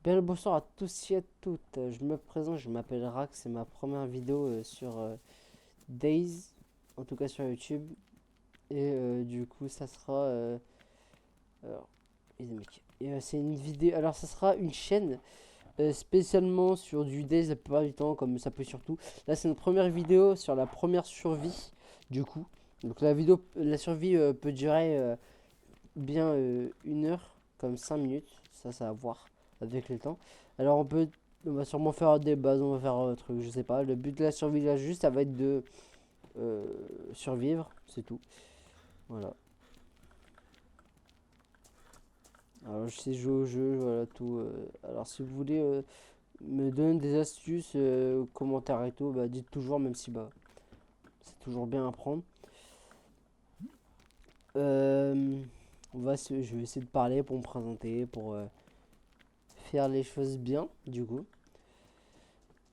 Bien le bonsoir à tous et à toutes. Je me présente, je m'appelle Rax, c'est ma première vidéo sur Days, en tout cas sur YouTube. Et du coup, ça sera. Alors, les mecs. Et c'est une vidéo. Alors, ça sera une chaîne spécialement sur du Days la plupart du temps, comme ça peut surtout. Là, c'est notre première vidéo sur la première survie, du coup. Donc, la survie peut durer bien 1 heure, comme 5 minutes. Ça va voir avec le temps. Alors on va sûrement faire des bases, on va faire un truc, je sais pas. Le but de la survie là juste, ça va être de survivre, c'est tout. Voilà. Alors je sais jouer au jeu, voilà tout. Alors si vous voulez me donner des astuces, commentaires et tout, bah dites toujours, même si bah c'est toujours bien à prendre. Je vais essayer de parler pour me présenter, pour faire les choses bien, du coup.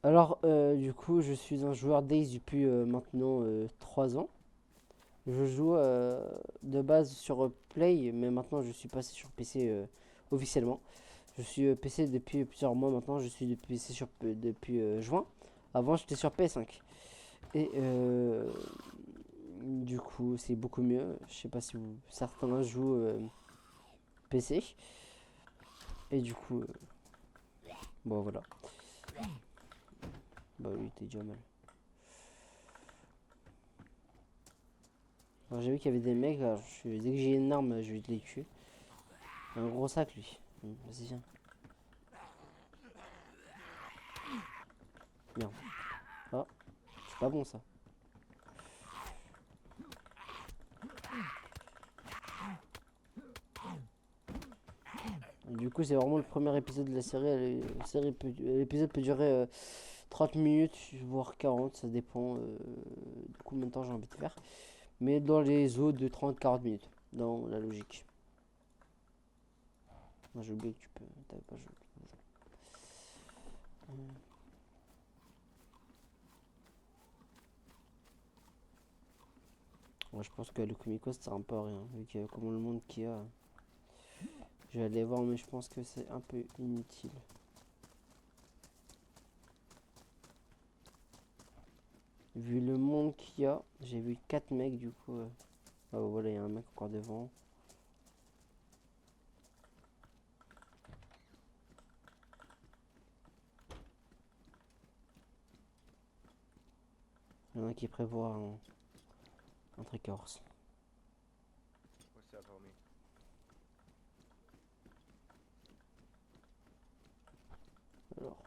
Alors, du coup, je suis un joueur Days depuis maintenant 3 ans. Je joue de base sur Play, mais maintenant je suis passé sur PC officiellement. Je suis PC depuis plusieurs mois maintenant, je suis depuis PC depuis juin. Avant, j'étais sur PS5. Et du coup, c'est beaucoup mieux. Je sais pas si certains jouent PC. Et du coup, bon voilà. Bah oui, t'es déjà mal. Alors j'ai vu qu'il y avait des mecs, alors, dès que j'ai une arme, je vais te les tuer. Un gros sac lui. Vas-y viens. Merde. Ah, c'est pas bon ça. Du coup c'est vraiment le premier épisode de la série. L'épisode peut durer 30 minutes, voire 40, ça dépend de combien de temps j'ai envie de faire. Mais dans les eaux de 30-40 minutes, dans la logique. Moi j'ai oublié que tu peux. T'avais pas joué. Moi je pense que le Comico ça sert un peu à rien, vu que comment le monde qu'il y a. Je vais aller voir, mais je pense que c'est un peu inutile. Vu le monde qu'il y a, j'ai vu 4 mecs du coup. Ah voilà, il y a un mec encore devant. Il y en a qui prévoit un tricorps. What's up, homie? Alors,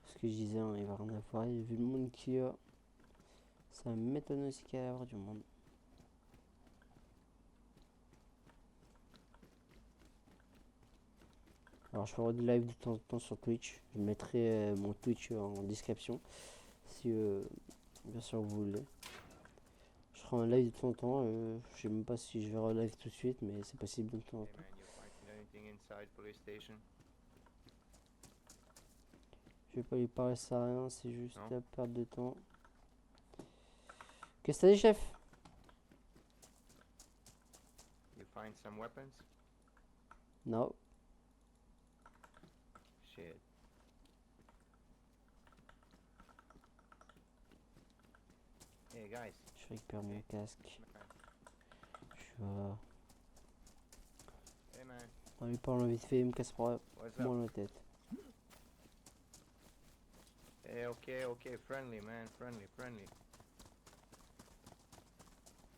ce que je disais, hein, il va rien avoir. Et vu le monde qu'il y a, ça m'étonne aussi qu'il y ait avoir du monde. Alors, je ferai du live de temps en temps sur Twitch. Je mettrai mon Twitch en description. Si bien sûr vous voulez. Je ferai un live de temps en temps. Je sais même pas si je verrai un live tout de suite, mais c'est possible de temps en Hey temps. man, you finding anything inside police station? Je vais pas lui parler, ça rien, c'est juste Non. la perte de temps. Qu'est-ce que t'as dit, chef? You find some weapons? Non. Shit. Hey guys. Je récupère mon casque. Man. Je vais. Hey man. On lui parle vite fait, il me casse pas What's moi up? la tête. Hey, okay, friendly man, friendly.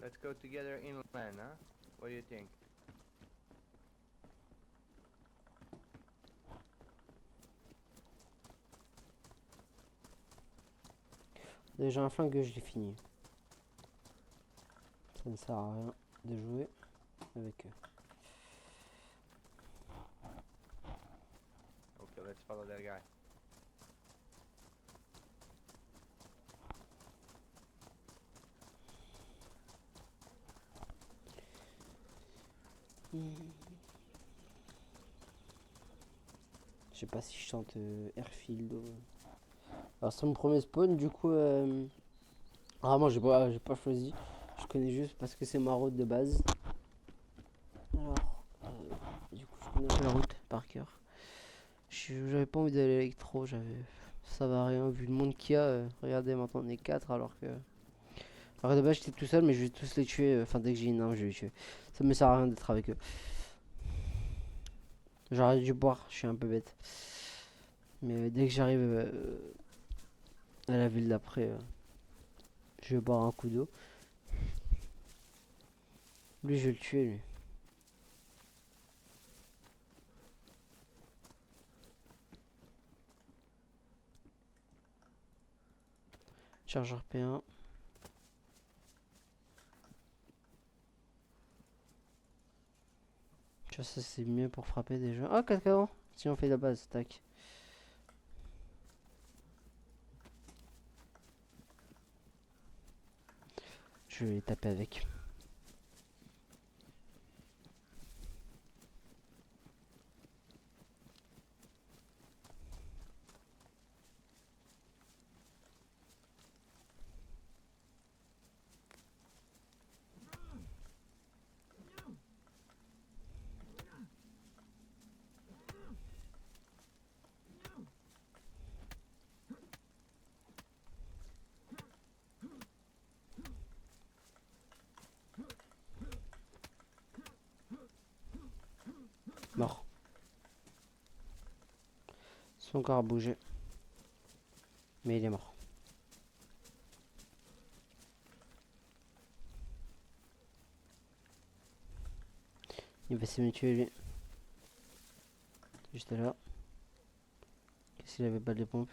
Let's go together inland, huh? What do you think? Déjà un flingue, je l'ai fini. Ça ne sert à rien de jouer avec eux. Okay, let's follow that guy. Je sais pas si je chante Airfield ou... Alors c'est mon premier spawn, du coup... Ah moi j'ai pas choisi. Je connais juste parce que c'est ma route de base. Alors... du coup je connais la route. marqueur. J'avais pas envie d'aller électro, ça va rien vu le monde qu'il y a. Regardez, maintenant on est 4 alors que. Alors de base j'étais tout seul, mais je vais tous les tuer. Enfin, dès que j'ai une arme, je vais les tuer. Ça me sert à rien d'être avec eux. J'aurais dû boire, je suis un peu bête. Mais dès que j'arrive à la ville d'après, je vais boire un coup d'eau. Lui, je vais le tuer, lui. Chargeur P1. Tu vois, ça c'est mieux pour frapper déjà. Ah, 4 cadans. Si on fait la base, tac. Je vais les taper avec. Mort. Son corps a bougé. Mais il est mort. Il va essayer de me tuer lui. Juste là. Qu'est-ce qu'il avait pas de pompes?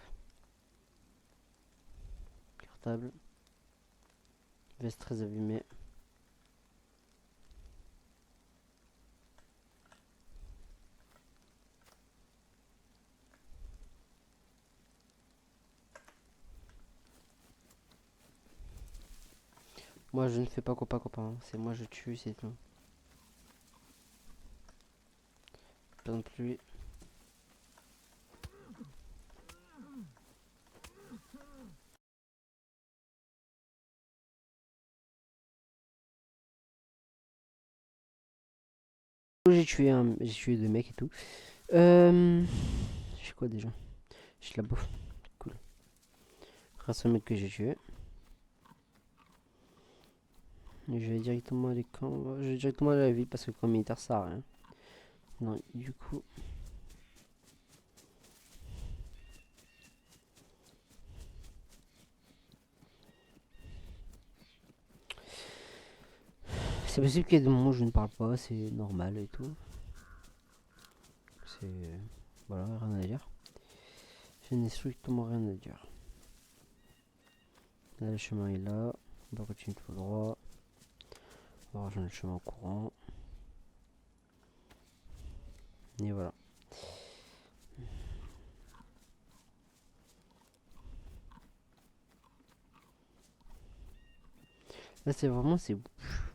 Cartable. Veste très abîmée. Moi je ne fais pas copain copain. C'est moi je tue, c'est tout. Par exemple lui. J'ai tué deux mecs et tout. J'ai quoi déjà? J'ai la bouffe. Cool. Grâce au mec que j'ai tué. Et je vais directement aller camps. Je vais directement aller à la ville parce que camp militaire ça sert à rien. Non, du coup. C'est possible qu'il y ait des moments où je ne parle pas, c'est normal et tout. C'est. Voilà, rien à dire. Je n'ai strictement rien à dire. Là, le chemin est là. On va continuer tout droit. On va rejoindre le chemin en courant. Et voilà. Là, c'est vraiment.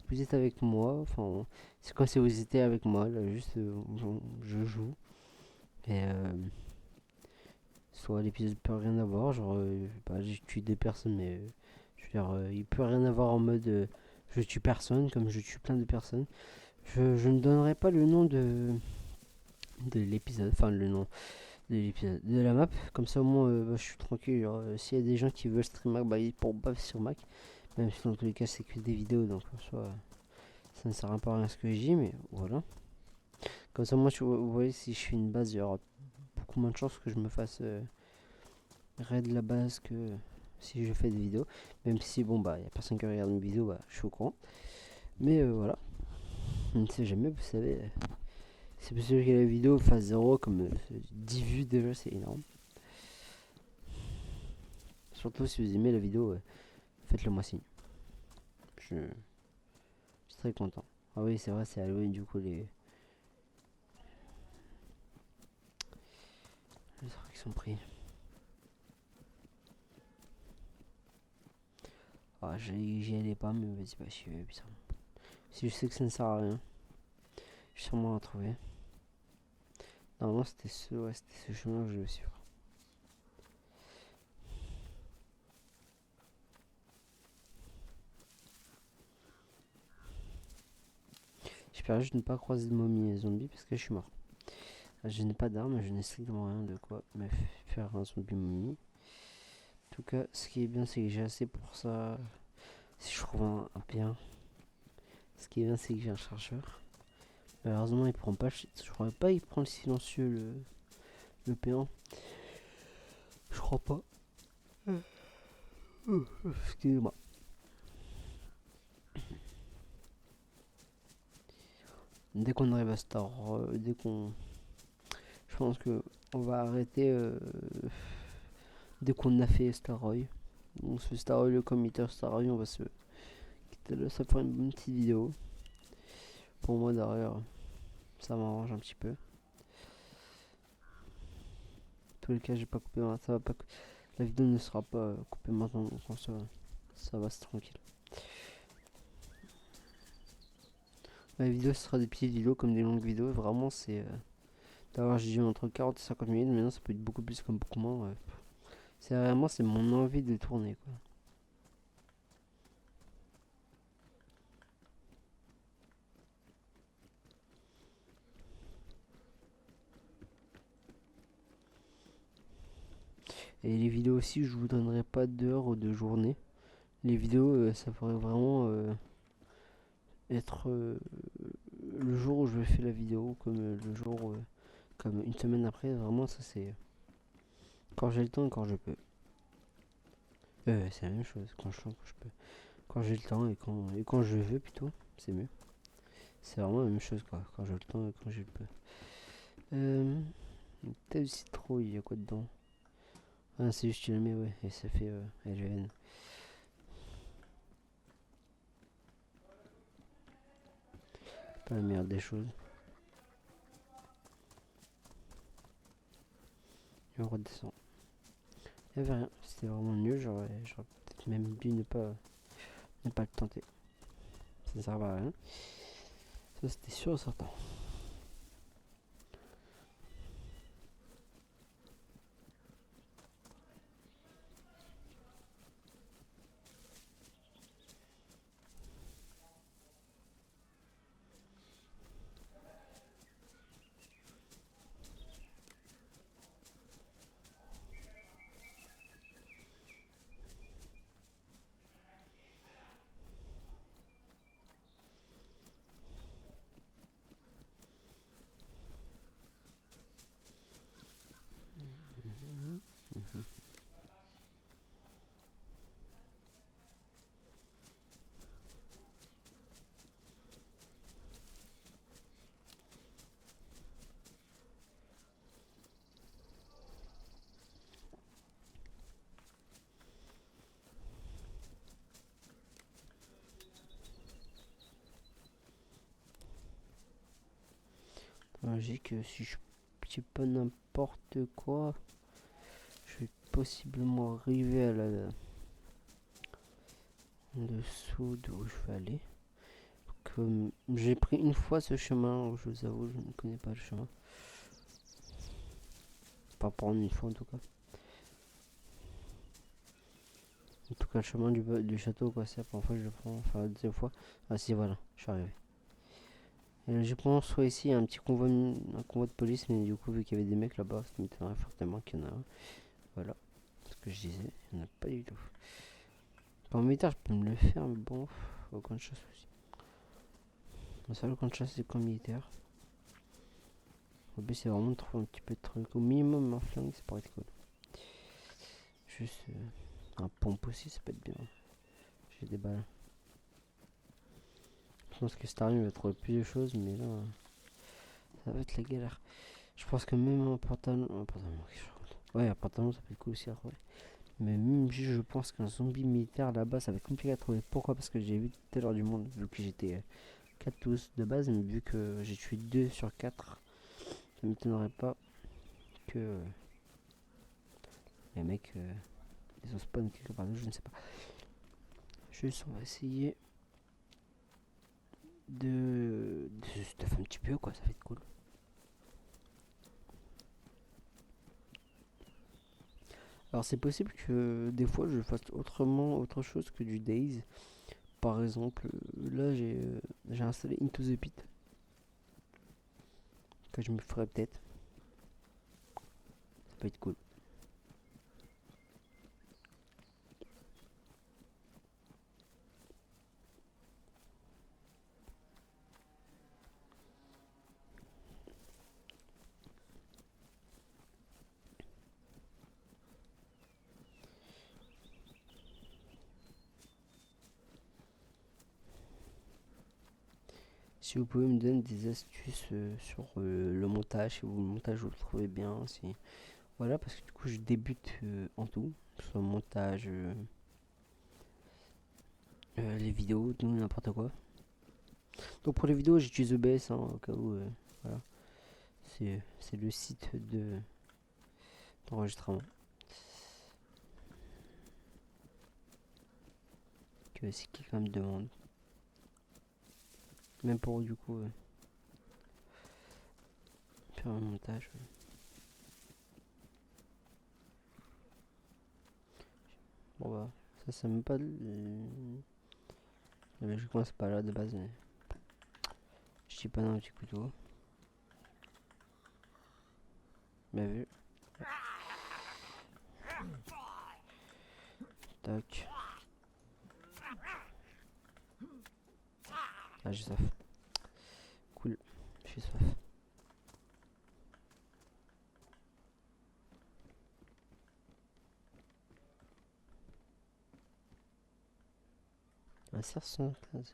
Vous êtes avec moi. Enfin, c'est comme si vous étiez avec moi. Là, juste. Je joue. Et. Soit l'épisode peut rien avoir. Genre. Bah, j'ai tué des personnes, mais. Je veux dire, il peut rien avoir en mode. Je tue personne, comme je tue plein de personnes. Je ne donnerai pas le nom de l'épisode, enfin le nom de l'épisode de la map, comme ça au moins bah, je suis tranquille. S'il y a des gens qui veulent stream Mac, bah ils pourront pas sur Mac, même si dans tous les cas c'est que des vidéos, donc en soi ça ne sert à pas à rien ce que je dis, mais voilà. Comme ça, moi, vous voyez, si je fais une base, il y aura beaucoup moins de chances que je me fasse raid la base que si je fais des vidéos. Même si, bon, bah, il y a personne qui regarde mes vidéos, bah, je suis au courant. Mais voilà, on ne sait jamais, vous savez. C'est possible que la vidéo fasse 0 comme 10 vues déjà, c'est énorme. Surtout si vous aimez la vidéo, faites-le moi signe. Je suis très content. Ah oui, c'est vrai, c'est Halloween, du coup, les trucs sont pris. Ah, j'y allais pas, mais vas-y, bah, putain. Si je sais que ça ne sert à rien, je vais sûrement la trouver. Normalement, c'était ce chemin que je vais suivre. J'espère juste ne pas croiser de momies et zombies parce que je suis mort. Je n'ai pas d'armes, je n'ai strictement rien de quoi me faire un zombie momie. En tout cas, ce qui est bien, c'est que j'ai assez pour ça. Si je trouve un bien. Ce qui est bien, c'est que j'ai un chargeur. Malheureusement, il prend pas. Je crois pas il prend le silencieux, le P1. Je crois pas. Excusez-moi. Dès qu'on arrive à Star, dès qu'on, je pense que on va arrêter dès qu'on a fait Staroy. On se fait Staroy le committer Staroy, on va se quitter là, ça fera une bonne petite vidéo. Pour moi derrière, ça m'arrange un petit peu. En tous les cas, j'ai pas coupé, ça va pas, la vidéo ne sera pas coupée maintenant, donc ça va, c'est tranquille. La vidéo ce sera des petites vidéos comme des longues vidéos, vraiment c'est d'avoir j'ai dit entre 40 et 50 minutes, maintenant ça peut être beaucoup plus comme beaucoup moins. C'est vraiment c'est mon envie de tourner quoi. Et les vidéos aussi, je vous donnerai pas d'heure ou de journée. Les vidéos, ça pourrait vraiment être le jour où je fais la vidéo, comme le jour, comme une semaine après. Vraiment, ça c'est quand j'ai le temps et quand je peux. C'est la même chose, quand je peux. Quand j'ai le temps et quand je veux plutôt, c'est mieux. C'est vraiment la même chose quoi, quand j'ai le temps et quand je peux. Une telle citrouille, il y a quoi dedans? Ah, c'est juste tu la mets, ouais, et ça fait LGN. Pas la meilleure des choses. Et on redescend. Il n'y avait rien, c'était vraiment nul, j'aurais peut-être même dû ne pas le tenter. Ça ne servait à rien. Ça c'était sûr et certain. Logique, si je dis pas n'importe quoi, je vais possiblement arriver à la dessous d'où je vais aller. Comme j'ai pris une fois ce chemin, je vous avoue, je ne connais pas le chemin. Pas prendre une fois en tout cas. En tout cas, le chemin du château, quoi, c'est la première fois que je le prends, enfin la deuxième fois. Ah si, voilà, je suis arrivé. Et là, je pense soit ici, il y a un convoi de police, mais du coup, vu qu'il y avait des mecs là-bas, ça m'étonnerait fortement qu'il y en a un. Voilà, ce que je disais, il n'y en a pas du tout. Par militaire, je peux me le faire, mais bon, au camp de chasse aussi. Le seul camp de chasse, c'est le camp militaire. Le but, c'est vraiment de trouver un petit peu de trucs. Au minimum, un flingue, ça pourrait être cool. Juste un pompe aussi, ça peut être bien. J'ai des balles. Je pense que Starling va trouver plus de choses, mais là, ça va être la galère. Je pense que même un pantalon. Ouais, un pantalon, ça peut être cool aussi à trouver. Mais même je pense qu'un zombie militaire là-bas, ça va être compliqué à trouver. Pourquoi? Parce que j'ai vu tout à l'heure du monde, vu que j'étais 4 tous de base, mais vu que j'ai tué 2 sur 4, ça m'étonnerait pas que les mecs ils ont spawn quelque part, je ne sais pas. Juste, on va essayer de se stuff un petit peu, quoi, ça va être cool. Alors, c'est possible que des fois je fasse autre chose que du Days. Par exemple, là j'ai installé Into the Pit, que je me ferai peut-être. peut être cool. Si vous pouvez me donner des astuces sur le montage, si vous le montage vous le trouvez bien, si voilà, parce que du coup je débute en tout, que ce soit montage, les vidéos, tout n'importe quoi. Donc pour les vidéos j'utilise OBS hein, au cas où, voilà, c'est le site d'enregistrement. Que si quelqu'un me demande, même pour du coup faire un montage. Bon bah ça c'est même pas je commence pas là de base mais je suis pas dans un petit couteau. Bien vu. Tac. Ah j'ai soif. Cool. J'ai soif. Un CR113.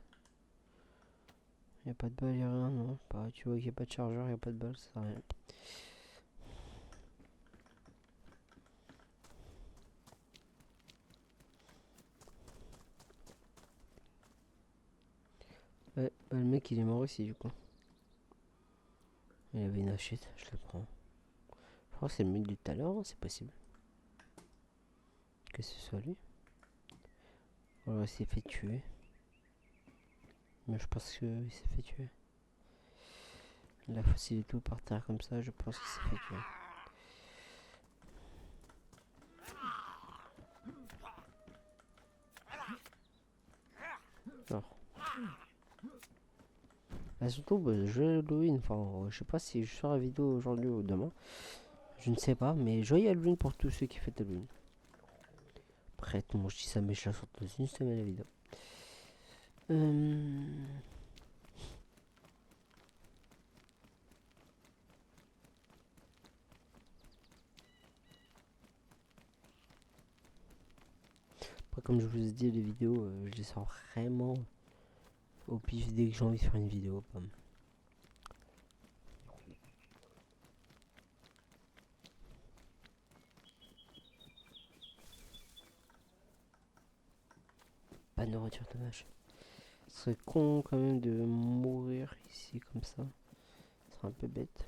Y'a pas de balle, y'a rien, non. Bah, tu vois qu'il n'y a pas de chargeur, y'a pas de balle, ça sert à rien. Ouais, bah, le mec il est mort ici du coup. Il avait une hachette, je le prends. Je crois que c'est le mec de tout à l'heure, hein, c'est possible. Que ce soit lui. Alors il s'est fait tuer. Mais je pense qu'il s'est fait tuer. La fossile et tout par terre comme ça, je pense qu'il s'est fait tuer. Alors. Bah, surtout, bah, joyeux Halloween. Enfin, je sais pas si je sors la vidéo aujourd'hui ou demain. Je ne sais pas, mais joyeux Halloween pour tous ceux qui fêtent Halloween. Après, tout le monde, je dis ça, mais je la sors dans une semaine la vidéo. Après, comme je vous ai dit, les vidéos, je les sors vraiment au pif dès que j'ai envie de faire une vidéo. Bam. Pas de nourriture, dommage. Ce serait con quand même de mourir ici comme ça. Ce serait un peu bête.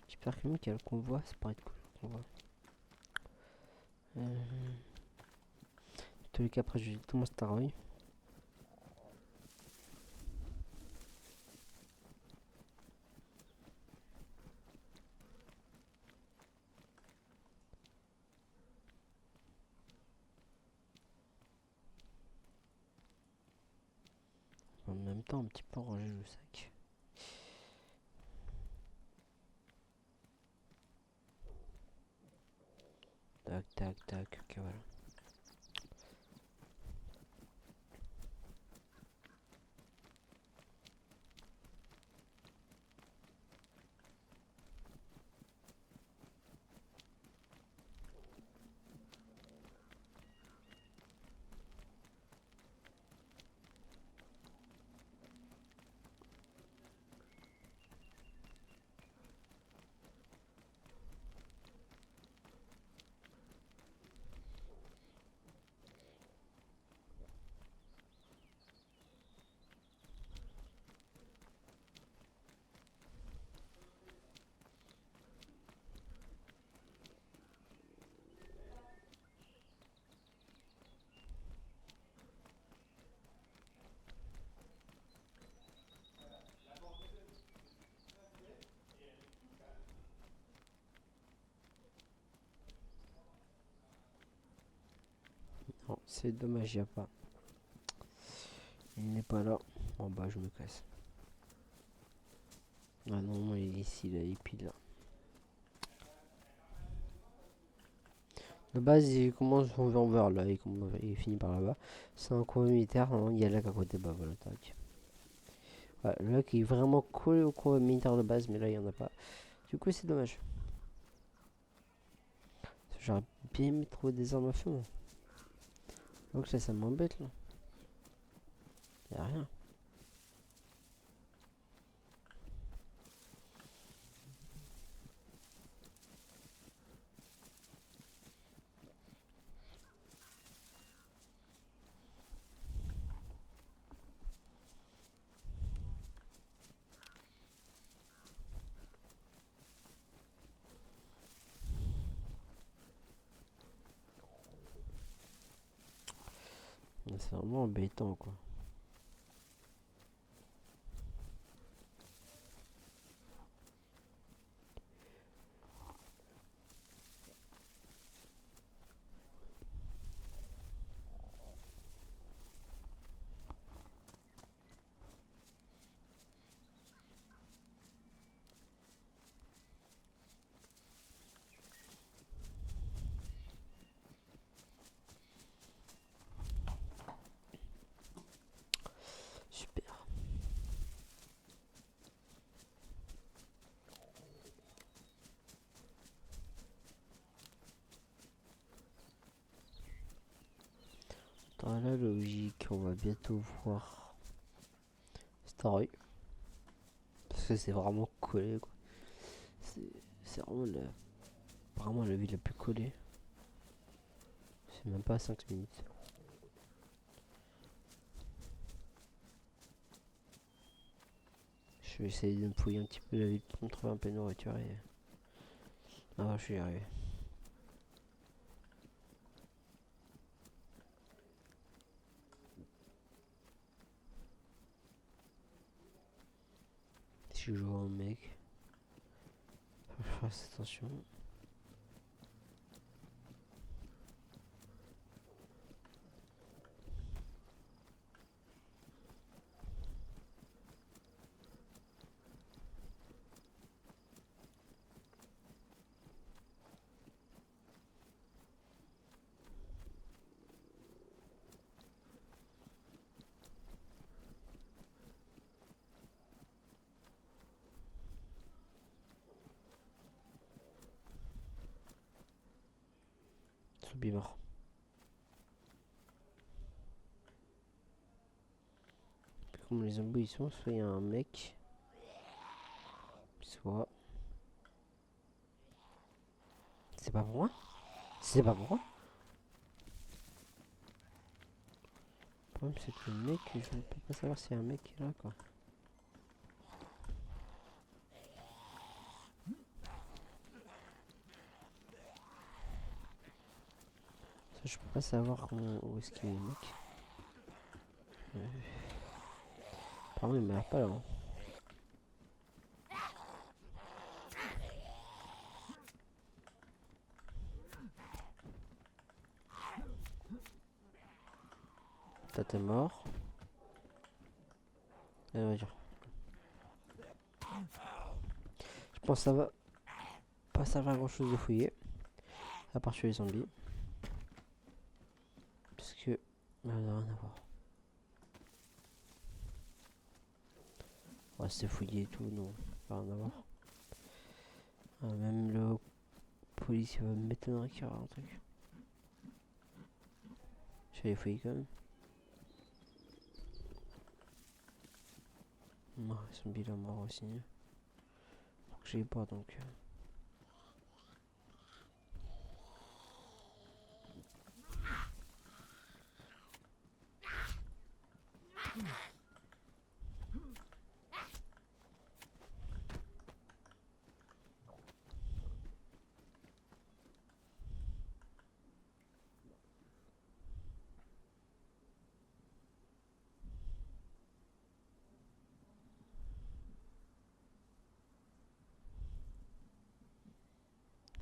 J'espère quand même qu'il y a le convoi, ça pourrait être cool le convoi. Dans tous les cas, après, j'ai tout mon Staroy. En même temps, un petit peu ranger le sac. Tac, tac, tac, ok, voilà. Non, c'est dommage, il n'y a pas. Il n'est pas là. Bon bah je me casse. Ah non, il est ici, là, il pile là. De base, il commence vers là, il finit par là-bas. C'est un coin militaire, hein, il y a le lac à côté, bah voilà, tac. Ouais, le lac est vraiment collé au coin militaire de base, mais là, il n'y en a pas. Du coup, c'est dommage. J'aurais bien aimé trouver des armes à feu, moi. Donc ça m'embête, là. Y a rien. C'est vraiment embêtant, quoi. Super. Dans la logique, on va bientôt voir Story. Parce que c'est vraiment collé, quoi. C'est vraiment la ville la plus collée. C'est même pas 5 minutes. Je vais essayer de me fouiller un petit peu la ville pour me trouver un peu de nourriture et... Ah, je suis arrivé. Si je joue un mec, faut que je fasse attention. Zombie mort. Comme les zombies ils sont, soit il y a un mec, soit... C'est pas pour moi? C'est pas pour moi? Le problème c'est que le mec, je ne peux pas savoir s'il y a un mec qui est là, quoi. Ça, je peux pas savoir où est-ce qu'il est le mec. Apparemment il m'a l'air pas là, hein. Toi t'es mort. Allez, on va dire. Je pense que ça va pas servir à grand chose de fouiller. À part tuer les zombies. Parce que... on n'a rien à voir. Ouais, c'est fouillé et tout, non. Rien à voir. Ah, même le police va m'étonnerait qu'il y aura un truc. Je vais les fouiller quand même. Non, ils sont bien morts aussi. Faut que j'aille pas donc.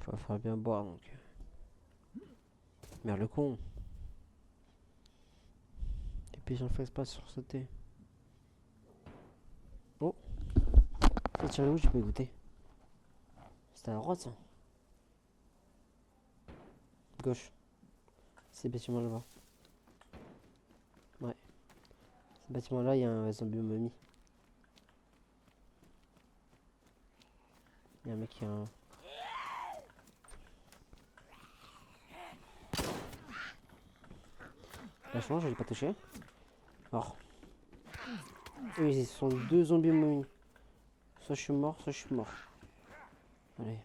Faut faire bien boire donc. Merde le con. Et puis j'en fais pas sursauter. Oh. Ça tire où, je peux écouter. C'était à droite ça. Gauche. Ces bâtiments là-bas. Ouais. Ces bâtiments là, il y a un zombie momie. Il y a un mec qui a un... Lâchement, je l'ai pas touché. Alors. Oui, ils sont deux zombies momies. Soit je suis mort, soit je suis mort. Allez.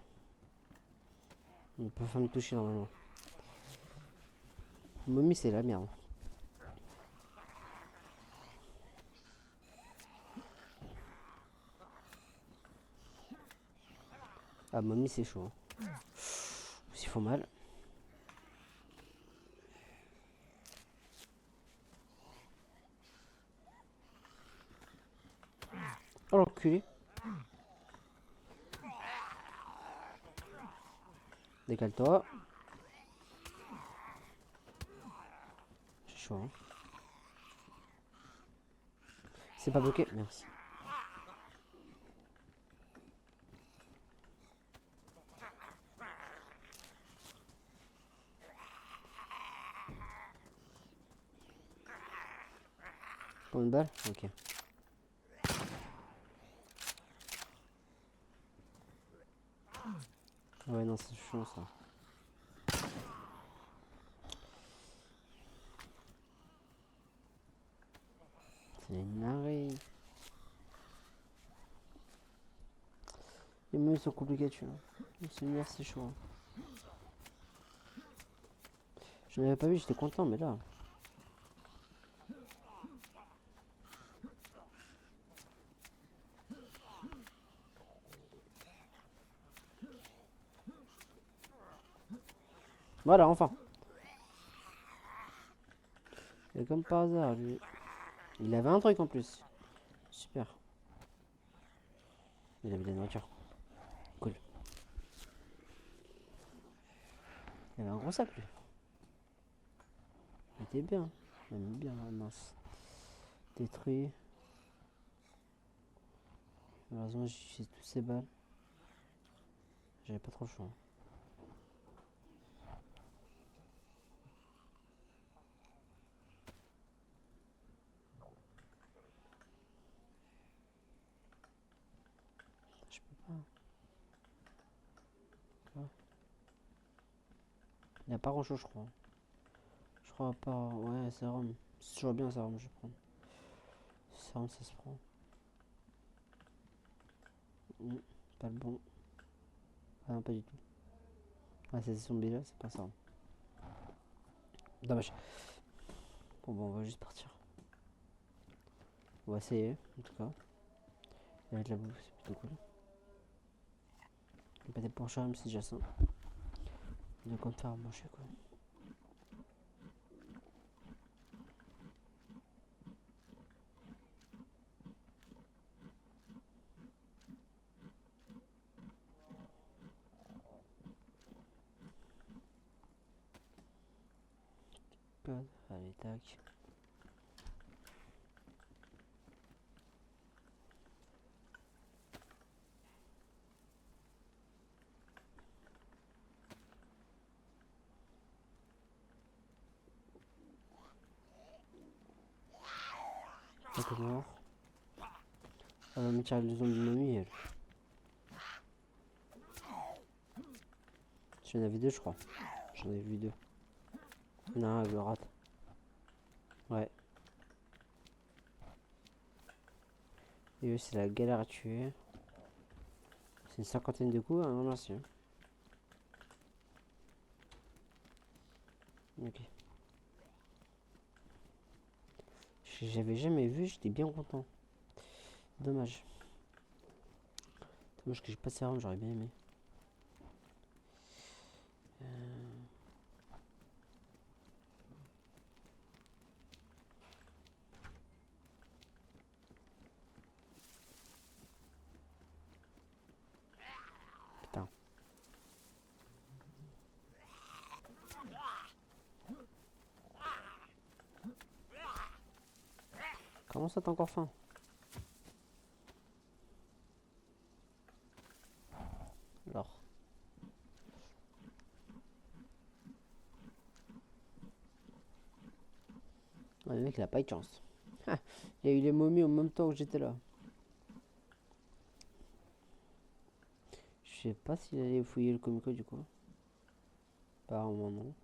Ils peuvent pas me toucher normalement. Momie, c'est la merde. Ah, momie, c'est chaud. Hein. S'ils font mal. Oh l'enculé. Décale-toi. C'est chaud. Hein. C'est pas bloqué. Merci. Pour une balle. Ok. Ouais, non, c'est chaud ça. C'est une arrêt. Les mots sont compliqués, tu vois. C'est chaud. Hein. Je n'avais pas vu, j'étais content, mais là. Voilà, enfin. Et comme par hasard, lui. Il avait un truc en plus. Super. Il avait de la nourriture. Cool. Il avait un gros sac, lui. Il était bien. Il aimait bien, la mince. Détruit. Malheureusement, j'ai utilisé toutes ces balles. J'avais pas trop le choix. Je peux pas. Ouais. Il n'y a pas grand chose, je crois. Je crois pas. Ouais, sérum. C'est toujours bien, sérum, je vais prendre. Sérum, ça se prend. Pas le bon. Ah non, pas du tout. Ah, c'est zombie là, c'est pas ça. Dommage. Bon, on va juste partir. On va essayer, en tout cas. Et avec la bouffe, c'est plutôt cool. Il n'y a pas des planches même, c'est déjà ça. De quoi me faire à manger, quoi. Allez, tac. Tac, mort. Elle va me tirer le zombie momie, elle. J'en avais deux, je crois. J'en ai vu deux. Il y en a un, elle le rate. Ouais. Et eux, c'est la galère à tuer. C'est une cinquantaine de coups, hein, non merci. Ok. J'avais jamais vu, j'étais bien content. Dommage. Dommage que j'ai pas de sérum, j'aurais bien aimé. Putain. Comment ça t'as encore faim? Alors. le mec, il a pas eu de chance. Ah, il y a eu les momies en même temps que j'étais là. Je sais pas s'il allait fouiller le comico du coup. Apparemment non.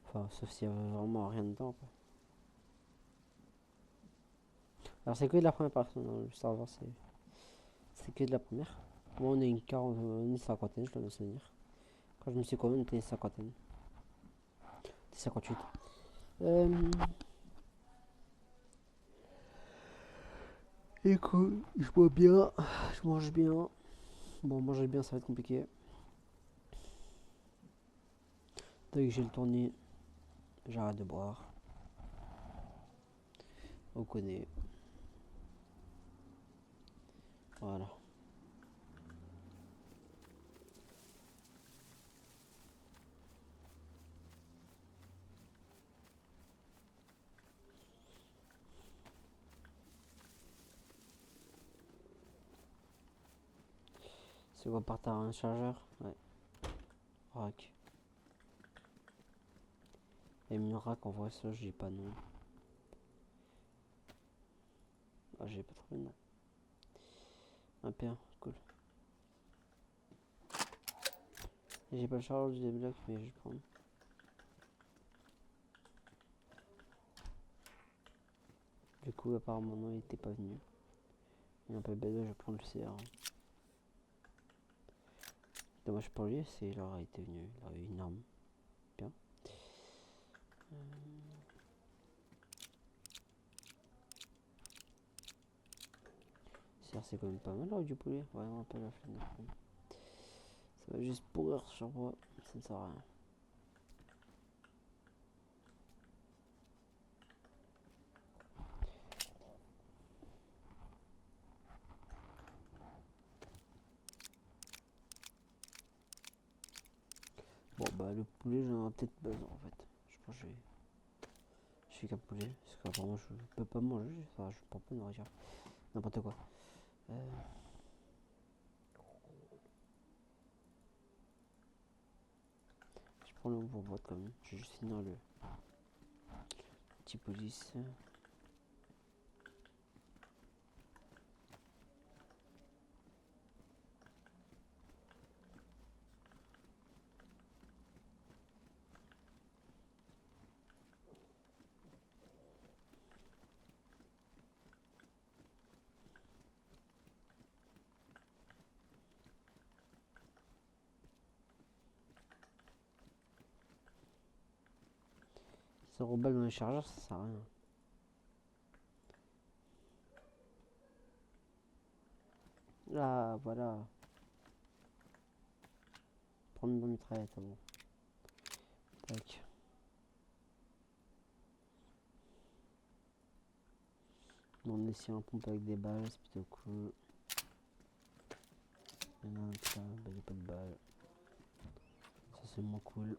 Enfin, sauf s'il y avait vraiment rien dedans, quoi. Alors c'est que de la première personne, hein, le serveur c'est que de la première. Moi on est une cinquantaine, je dois me souvenir. Quand je me suis connu, on était une cinquantaine. 58. Écoute, je bois bien, je mange bien. Bon, manger bien, ça va être compliqué. Dès que j'ai le tourné, j'arrête de boire. On connaît. Voilà. C'est quoi par terre un chargeur? Ouais. Rack. Et une rack en vrai, ça j'ai pas non. Ah, j'ai pas trouvé non. Un P1, cool. J'ai pas le chargeur du débloc, mais je vais prendre. Du coup, apparemment, non, il était pas venu. Et un peu bête, je vais prendre le CR. Dommage pour lui, c'est il aurait été venu. Il aurait eu une arme. Bien. CR, c'est quand même pas mal là, du poulet. Vraiment pas la flemme. Ça va juste pourrir sur moi. Ça ne sert à rien. Bon, bah, le poulet, j'en ai peut-être besoin en fait. Je pense que je fais qu'un poulet. Parce qu'apparemment, je peux pas manger. Enfin, je prends pas de nourriture. N'importe quoi. Je prends le pour boîte quand même. Je vais juste finir le petit police. Ça reballe dans les chargeurs, ça sert à rien. Là, voilà. Prendre une bonne mitraillette, bon. Tac. On essaie un pompe avec des balles, c'est plutôt cool. Il y en a un là, bah il n'y a pas de balles. Ça c'est moins cool.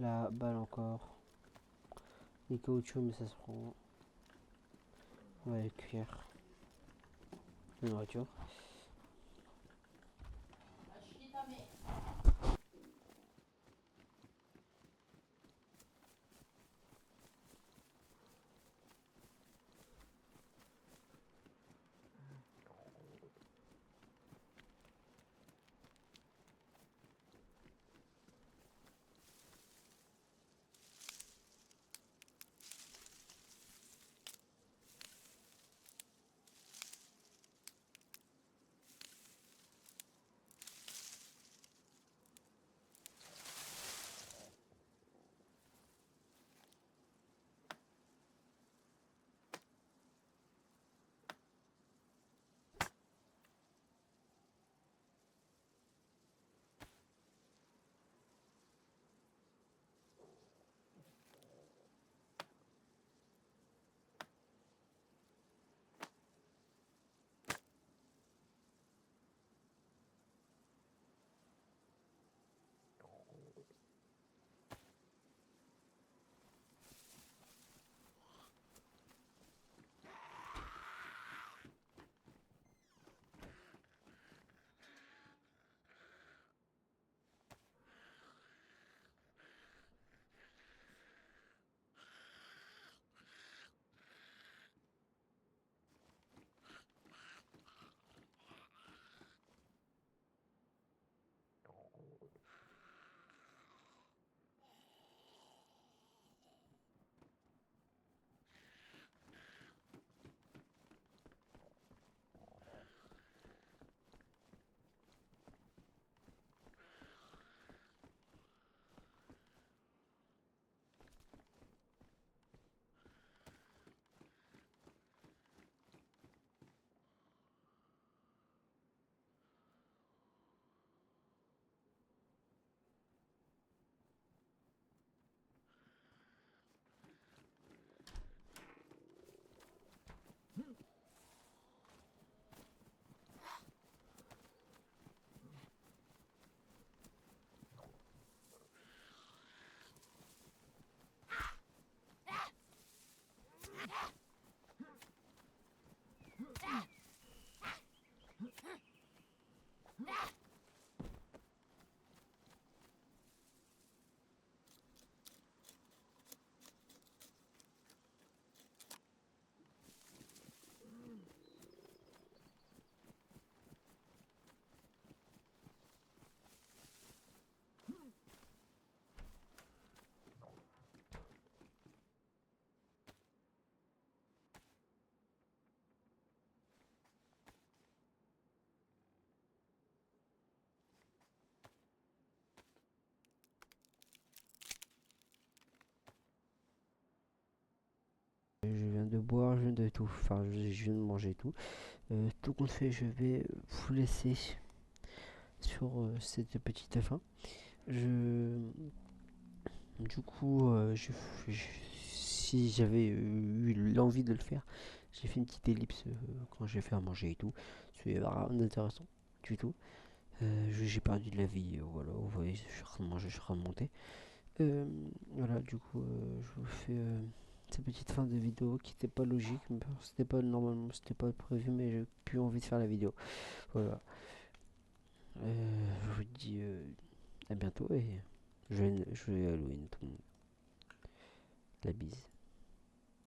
La balle encore. Les caoutchoucs, mais ça se prend. Ouais, cuillère. La nourriture. et tout. Enfin, je viens de manger et tout. Tout compte fait, je vais vous laisser sur cette petite fin. Je, du coup, si j'avais eu l'envie de le faire, j'ai fait une petite ellipse quand j'ai fait à manger et tout. C'est rien d'intéressant du tout. J'ai perdu de la vie, voilà, vous voyez, je suis en train de manger, je suis en train de monter. Voilà, du coup, je vous fais cette petite fin de vidéo qui n'était pas logique, mais c'était pas normalement, c'était pas prévu, mais j'ai plus envie de faire la vidéo. Voilà. Je vous dis à bientôt et joyeux Halloween tout le monde. La bise.